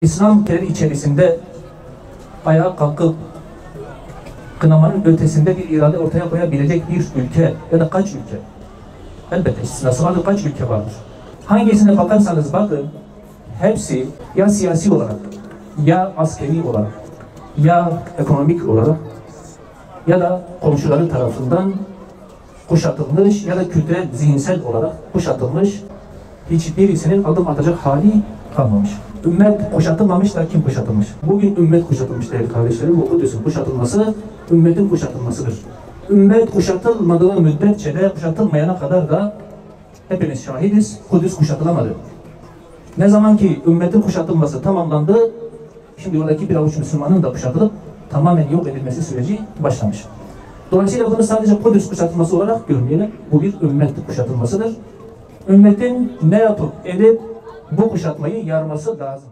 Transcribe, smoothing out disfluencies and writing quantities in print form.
İslam ülkeleri içerisinde ayağa kalkıp kınamanın ötesinde bir irade ortaya koyabilecek bir ülke ya da kaç ülke? Elbette istisnası vardır, kaç ülke vardır. Hangisine bakarsanız bakın, hepsi ya siyasi olarak, ya askeri olarak, ya ekonomik olarak, ya da komşuları tarafından kuşatılmış ya da kültürel, zihinsel olarak kuşatılmış, hiçbirisinin adım atacak hali kalmamış. Ümmet kuşatılmamış da kim kuşatılmış? Bugün ümmet kuşatılmış değerli kardeşlerim. Bu Kudüs'ün kuşatılması, ümmetin kuşatılmasıdır. Ümmet kuşatılmadığı müddetçe de kuşatılmayana kadar da hepimiz şahidiz, Kudüs kuşatılamadı. Ne zaman ki ümmetin kuşatılması tamamlandı, şimdi oradaki bir avuç Müslümanın da kuşatılıp tamamen yok edilmesi süreci başlamış. Dolayısıyla bunu sadece Kudüs kuşatılması olarak görmeyelim. Bu bir ümmet kuşatılmasıdır. Ümmetin ne yapıp edip bu kuşatmayı yarması lazım.